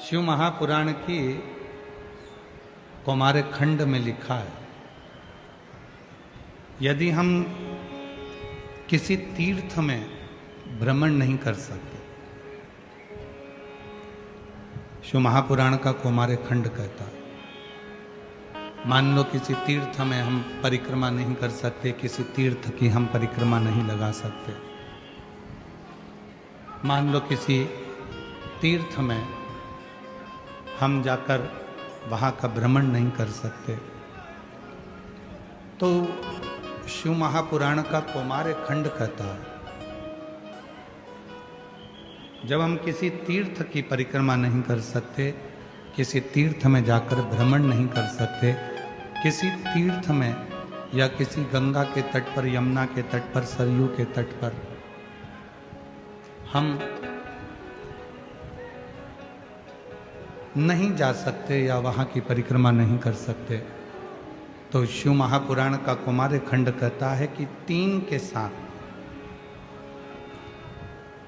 शिव महापुराण की कौमार खंड में लिखा है, यदि हम किसी तीर्थ में भ्रमण नहीं कर सकते, शिव महापुराण का कौमार खंड कहता है, मान लो किसी तीर्थ में हम परिक्रमा नहीं कर सकते, किसी तीर्थ की हम परिक्रमा नहीं लगा सकते, मान लो किसी तीर्थ में हम जाकर वहाँ का भ्रमण नहीं कर सकते, तो शिव महापुराण का कौमार खंड कहता है, जब हम किसी तीर्थ की परिक्रमा नहीं कर सकते, किसी तीर्थ में जाकर भ्रमण नहीं कर सकते, किसी तीर्थ में या किसी गंगा के तट पर, यमुना के तट पर, सरयू के तट पर हम नहीं जा सकते या वहाँ की परिक्रमा नहीं कर सकते, तो शिव महापुराण का कौमार खंड कहता है कि तीन के साथ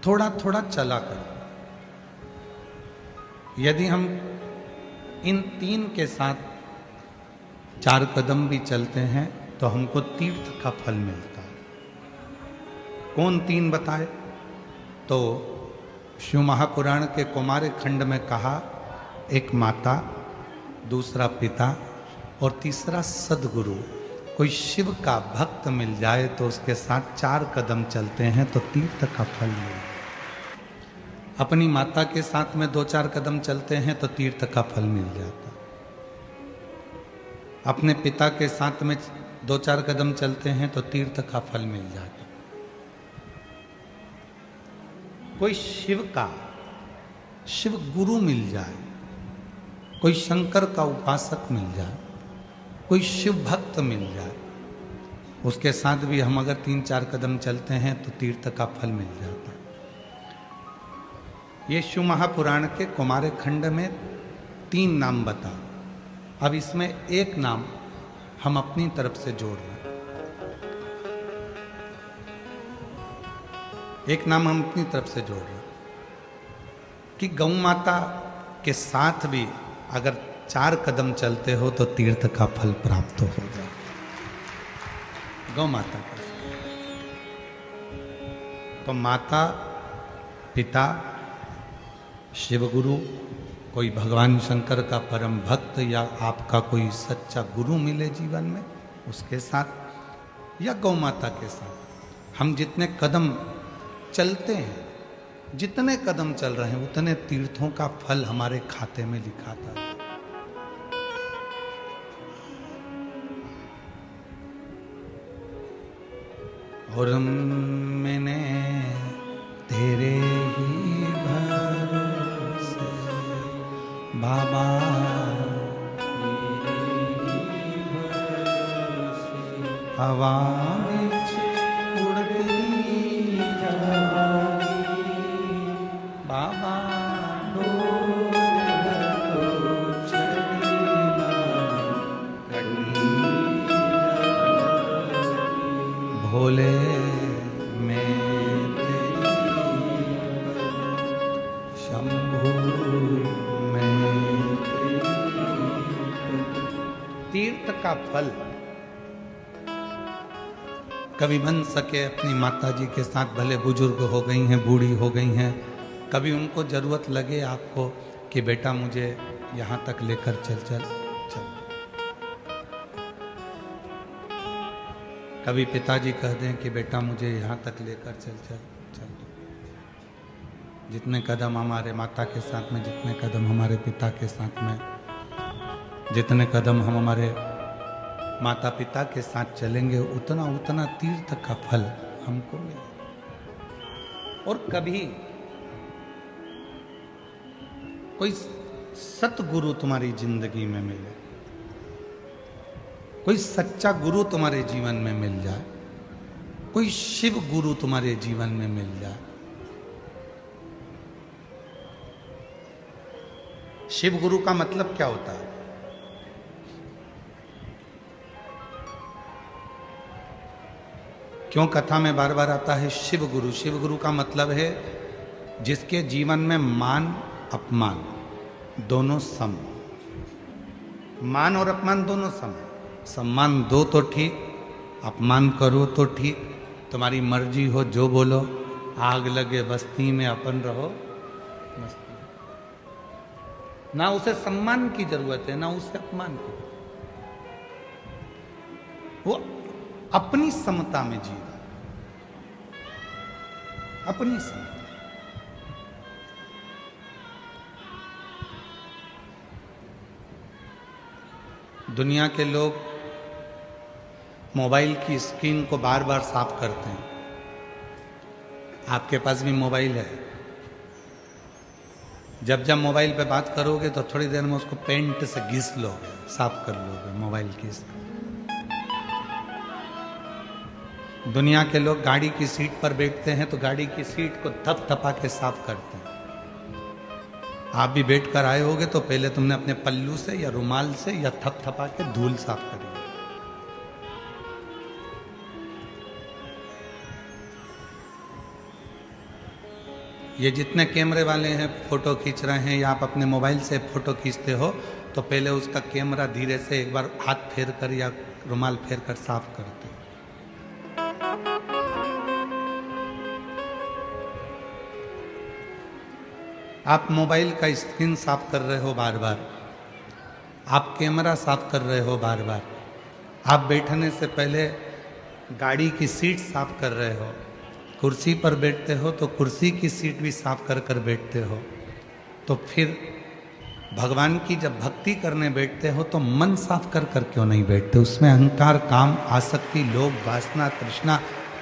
थोड़ा थोड़ा चला करो। यदि हम इन तीन के साथ 4 कदम भी चलते हैं तो हमको तीर्थ का फल मिलता है। कौन तीन बताए? तो शिव महापुराण के कौमार खंड में कहा, एक माता, दूसरा पिता और तीसरा सदगुरु। कोई शिव का भक्त मिल जाए तो उसके साथ 4 कदम चलते हैं तो तीर्थ का फल मिले। अपनी माता के साथ में 2-4 कदम चलते हैं तो तीर्थ का फल मिल जाता। अपने पिता के साथ में 2-4 कदम चलते हैं तो तीर्थ का फल मिल जाता। कोई शिव गुरु मिल जाए, कोई शंकर का उपासक मिल जाए, कोई शिव भक्त मिल जाए, उसके साथ भी हम अगर 3-4 कदम चलते हैं तो तीर्थ का फल मिल जाता है। ये शिव महापुराण के कौमार खंड में 3 नाम बता। अब इसमें एक नाम हम अपनी तरफ से जोड़ रहे हैं, एक नाम हम अपनी तरफ से जोड़ रहे हैं कि गौ माता के साथ भी अगर 4 कदम चलते हो तो तीर्थ का फल प्राप्त हो जाए। गौ माता के साथ तो माता, पिता, शिव गुरु, कोई भगवान शंकर का परम भक्त या आपका कोई सच्चा गुरु मिले जीवन में, उसके साथ या गौ माता के साथ हम जितने कदम चलते हैं, जितने कदम चल रहे हैं उतने तीर्थों का फल हमारे खाते में लिखा था। और मैंने तेरे ही भरोसे बाबा, हवा में उड़ती बाबा, भोले में शंभु में तीर्थ का फल कभी बन सके अपनी माता जी के साथ, भले बुजुर्ग हो गई हैं, बूढ़ी हो गई हैं, कभी उनको जरूरत लगे आपको कि बेटा मुझे यहाँ तक लेकर चल। कभी पिताजी कह दें कि बेटा मुझे यहाँ तक लेकर चल। जितने कदम हमारे माता के साथ में, जितने कदम हमारे पिता के साथ में, जितने कदम हम हमारे माता पिता के साथ चलेंगे उतना तीर्थ का फल हमको मिले। और कभी कोई सतगुरु तुम्हारी जिंदगी में मिले, कोई सच्चा गुरु तुम्हारे जीवन में मिल जाए, कोई शिव गुरु तुम्हारे जीवन में मिल जाए। शिव गुरु का मतलब क्या होता है? क्यों कथा में बार बार आता है शिव गुरु? शिव गुरु का मतलब है जिसके जीवन में मान अपमान, दोनों सम, मान और अपमान दोनों सम है। सम्मान दो तो ठीक, अपमान करो तो ठीक, तुम्हारी मर्जी हो जो बोलो। आग लगे बस्ती में अपन रहो मस्ती। ना उसे सम्मान की जरूरत है ना उसे अपमान की, वो अपनी समता में जी रहा, अपनी समता। दुनिया के लोग मोबाइल की स्क्रीन को बार बार साफ करते हैं। आपके पास भी मोबाइल है, जब जब मोबाइल पे बात करोगे तो थोड़ी देर में उसको पेंट से घिस लोगे, साफ कर लोगे मोबाइल की स्क्रीन। दुनिया के लोग गाड़ी की सीट पर बैठते हैं तो गाड़ी की सीट को थपथपा के साफ करते हैं। आप भी बैठ कर आए होगे तो पहले तुमने अपने पल्लू से या रुमाल से या थपथपा के धूल साफ करी। ये जितने कैमरे वाले हैं फोटो खींच रहे हैं या आप अपने मोबाइल से फोटो खींचते हो तो पहले उसका कैमरा धीरे से एक बार हाथ फेर कर या रुमाल फेर कर साफ करते हो। आप मोबाइल का स्क्रीन साफ कर रहे हो बार बार, आप कैमरा साफ कर रहे हो बार बार, आप बैठने से पहले गाड़ी की सीट साफ कर रहे हो, कुर्सी पर बैठते हो तो कुर्सी की सीट भी साफ कर कर बैठते हो। तो फिर भगवान की जब भक्ति करने बैठते हो तो मन साफ कर कर क्यों नहीं बैठते? उसमें अहंकार, काम, आसक्ति, लोभ, वासना, तृष्णा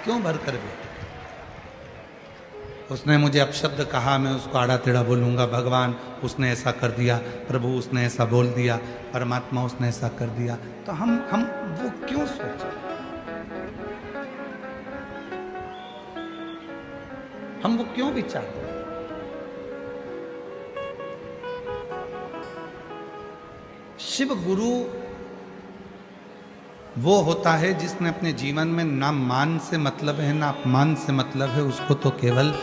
क्यों भर कर बैठते? उसने मुझे अपशब्द कहा, मैं उसको आड़ा टेढ़ा बोलूंगा। भगवान उसने ऐसा कर दिया, प्रभु उसने ऐसा बोल दिया, परमात्मा उसने ऐसा कर दिया। तो हम वो क्यों सोचें? हम वो क्यों विचार करें? शिव गुरु वो होता है जिसने अपने जीवन में ना मान से मतलब है ना अपमान से मतलब है। उसको तो केवल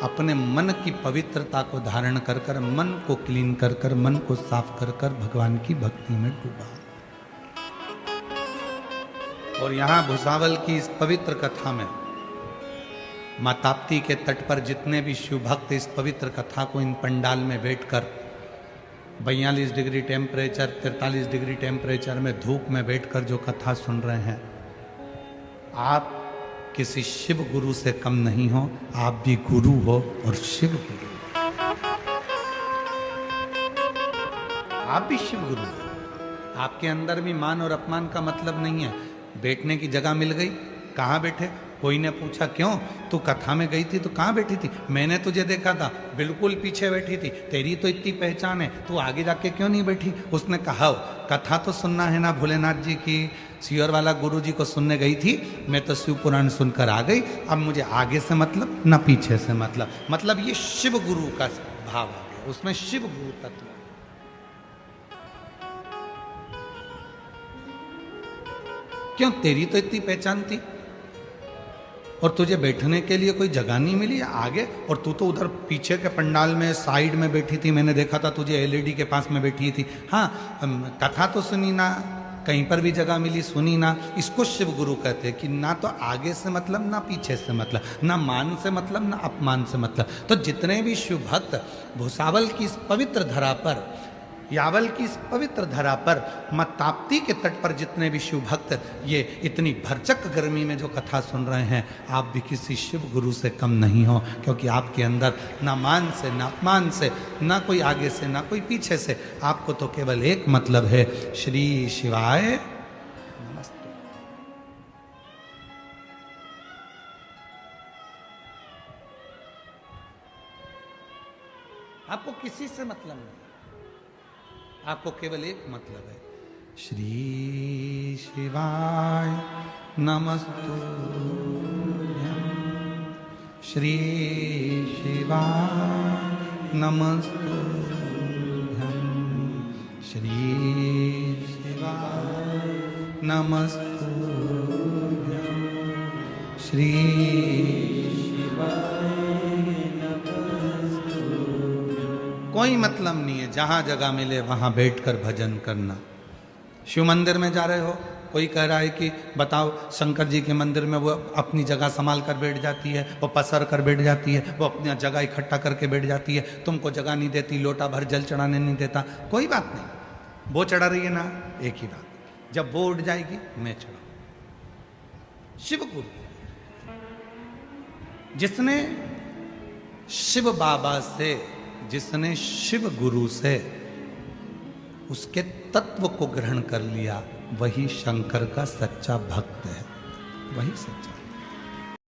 अपने मन की पवित्रता को धारण कर कर, मन को क्लीन कर कर, मन को साफ कर कर भगवान की भक्ति में डूबा। और यहां भुसावल की इस पवित्र कथा में मां ताप्ती के तट पर जितने भी शिव भक्त इस पवित्र कथा को इन पंडाल में बैठकर 42 डिग्री टेम्परेचर, 43 डिग्री टेम्परेचर में धूप में बैठकर जो कथा सुन रहे हैं, आप किसी शिव गुरु से कम नहीं हो। आप भी गुरु हो और शिव गुरु, आप भी शिव गुरु हो। आपके अंदर भी मान और अपमान का मतलब नहीं है। बैठने की जगह मिल गई, कहाँ बैठे? कोई ने पूछा क्यों तू कथा में गई थी तो कहाँ बैठी थी? मैंने तुझे देखा था बिल्कुल पीछे बैठी थी, तेरी तो इतनी पहचान है, तू आगे जाके क्यों नहीं बैठी? उसने कहा कथा तो सुनना है ना भोलेनाथ जी की, सियोर वाला गुरु जी को सुनने गई थी, मैं तो शिव पुराण सुनकर आ गई, अब मुझे आगे से मतलब ना पीछे से मतलब ये शिव गुरु का भाव आ गया, उसमें शिव गुरु तत्व। क्यों? तेरी तो इतनी पहचान थी और तुझे बैठने के लिए कोई जगह नहीं मिली आगे, और तू तो उधर पीछे के पंडाल में साइड में बैठी थी, मैंने देखा था तुझे एलईडी के पास में बैठी थी। हाँ, कथा तो सुनी ना, कहीं पर भी जगह मिली सुनी ना। इसको शिव गुरु कहते हैं कि ना तो आगे से मतलब ना पीछे से मतलब, ना मान से मतलब ना अपमान से मतलब। तो जितने भी शिव भक्त भुसावल की इस पवित्र धरा पर, यावल की इस पवित्र धरा पर, मां ताप्ती के तट पर जितने भी शिव भक्त ये इतनी भरचक गर्मी में जो कथा सुन रहे हैं, आप भी किसी शिव गुरु से कम नहीं हो, क्योंकि आपके अंदर ना मान से ना अपमान से, ना कोई आगे से ना कोई पीछे से, आपको तो केवल एक मतलब है, श्री शिवाय नमस्ते। आपको किसी से मतलब नहीं, आपको केवल एक मतलब है, श्री शिवाय नमस्तुभ्यं, श्री शिवाय नमस्तुभ्यं, श्री शिवाय नमस्तुभ्यं, श्री शिवाय नमस्तुभ्यं। कोई मतलब नहीं है, जहां जगह मिले वहां बैठकर भजन करना। शिव मंदिर में जा रहे हो, कोई कह रहा है कि बताओ शंकर जी के मंदिर में वो अपनी जगह संभाल कर बैठ जाती है, वो पसर कर बैठ जाती है, वो अपनी जगह इकट्ठा करके बैठ जाती है, तुमको जगह नहीं देती, लोटा भर जल चढ़ाने नहीं देता। कोई बात नहीं, वो चढ़ा रही है ना, एक ही बात, जब वो उठ जाएगी मैं चढ़ाऊं। शिव गुरु, जिसने शिव बाबा से, जिसने शिव गुरु से उसके तत्व को ग्रहण कर लिया, वही शंकर का सच्चा भक्त है, वही सच्चा।